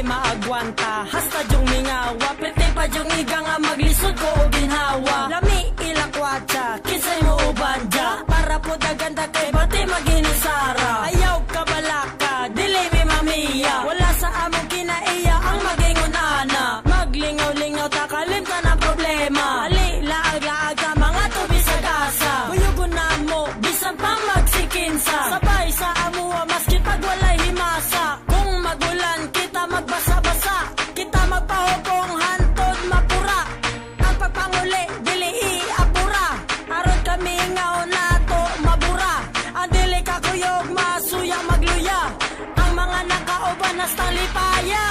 Maagwanta, hasta yung mingawa Pwede pa yung iga nga maglisod ko o ginhawa Lami ilakwatsa, kisay mo ubanja Para po daganda kay bati maginisara Ayaw ka balaka, dili mi mamiya Wala sa among kinaiya ang magingon ana Maglingaw-lingaw ta kalimta na problema Ali, laag-laag ka mga tubi sa gasa Buyugon na mo, bisan pa magsikinsa Sabay sa amuwa, maski pag walay himasa Kung magulan kita magbasa-basa Kita magpahupong hantod mapura Ang pagpanguli, dili iapura Aron kami ngaw na to mabura Ang dili kakuyog, masuya magluya Ang mga nakauban na stalipaya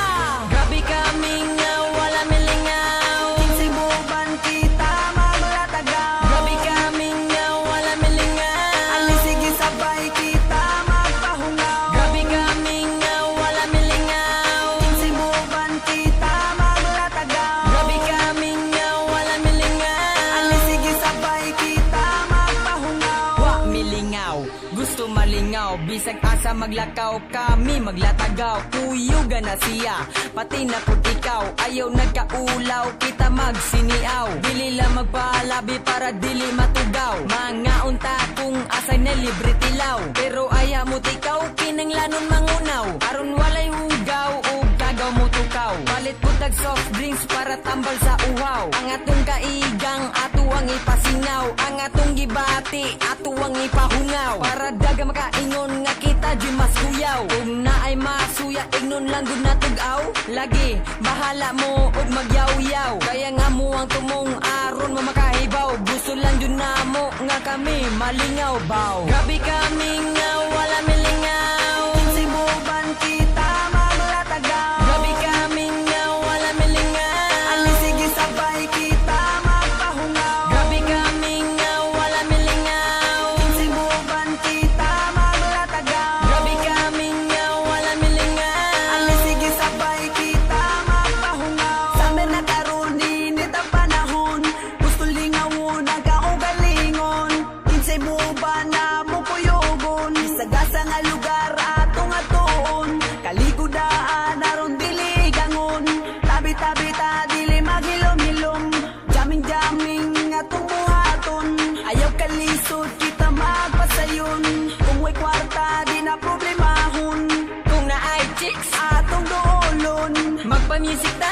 Grabe kami ngaw, wala milingaw Kinsibuban kita maglatagaw Grabe kami ngaw, wala milingaw Ali sige sabay kita magpahungaw Grabe kami ngaw, wala milingaw Kinsibuban kita maglatagaw Grabe kami ngaw, wala milingaw Ali sige sabay kita magpahungaw Wa milingaw, gusto malingaw Bisag asa maglakaw kami maglatagaw Kuyuga na siya, pati na pud ikaw Ayaw nagkaulaw, kita magsiniaw Dili lang magpalabi para dili matugaw Mga unta kung asay na libre tilaw Pero ayaw mo tikaw, kinanglanon mangunaw Aron walay hugaw o gagaw mo tukaw Palit po tag soft drinks para tambal sa uhaw Ang atong kaigang, ato ang ipasingaw Ang atong gibati, ato ang ipahungaw Para daga makaingon nga kita di mas kuyaw Kung na ay masuya, ignon lang gud na tugaw Lagi, bahala mo og magyaw-yaw Kaya nga mo ang tumong aron mo makahibaw Gusto lang yun na mo nga kami malingaw baw Grabe kami nga wala milingaw Kinsibuban kita maglatagaw Grabe kami nga wala milingaw Ali sige sabay kita magpahungaw Grabe kami nga wala milingaw Kinsibuban kita maglatagaw Grabe kami nga wala milingaw Ali sige sabay kita magpahungaw Summer na karon init ang panahon Gusto lingawon ang kaugalingon Kinsibuban na mo kuyogon Isagasa nga lugar atong atoon Kaligudaan aron dili gangon Tabi-tabi ta dili maghilom-hilom Jaming-jaming atong buhaton Ayaw kalisod kita magpasayon Kung way kwarta di na problemahon Kung na ay chicks atong doolon Magpa-music ta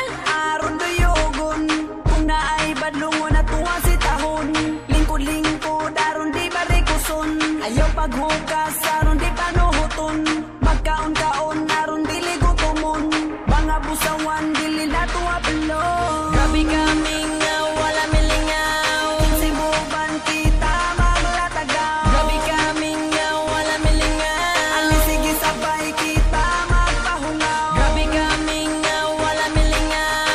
aron doyogon Kung na ay badlungon atong sitahon Lingkod-lingkod aron di barikuson Ayaw paghugas aron di panuhuton Magkaon-kaon aron dili gutomon Mga busawan dili na tuwapilon Grabe kami nga wala milingaw Kinsibuban kita maglatagaw Grabe kami nga wala milingaw Ali sige sabay kita magpahungaw Grabe kami nga wala milingaw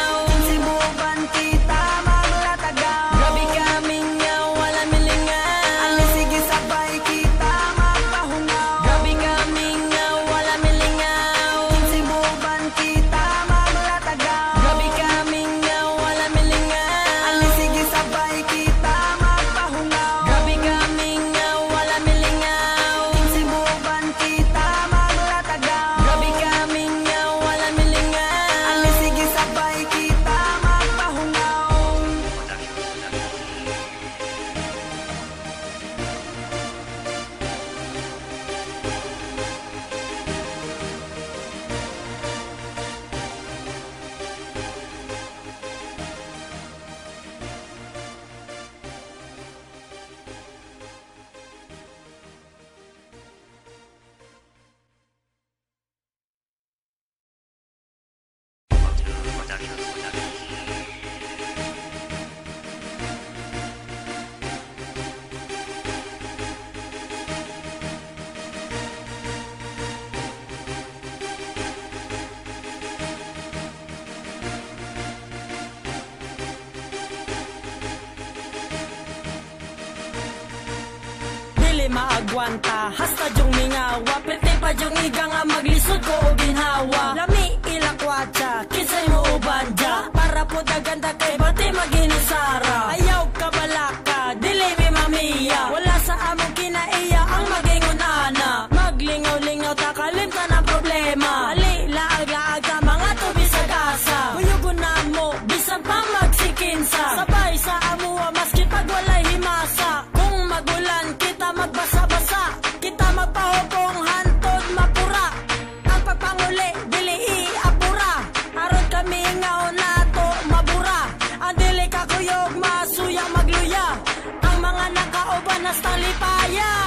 dili maagwanta. Hasta yung mingawa, pwede pa yung iga nga maglisod ko o ginhawa. Lami ilakwatsa, kinsay mo ubanja. Para po daganda kay bati maginisara. Ayaw ka balaka, dili mi mamiya. Wala sa among kinaiya ang magingon ana. Maglingaw-lingaw takalimtan ang problema. Ali, laag-laag ka mga tubi sa gasa. Kuyugunan mo, bisan pa magsikinsa. Sabay sa amuwa, maski pag walay himasa. Kung magulan, kita magbasa-basa. Kita magpahubong, hantod mapura. Ang pagpanguli, dili iapura. Aron kami ngaw nato mabura. Ang dili kakuyog, masuyang magluya. Ang mga nakauban na talipaya.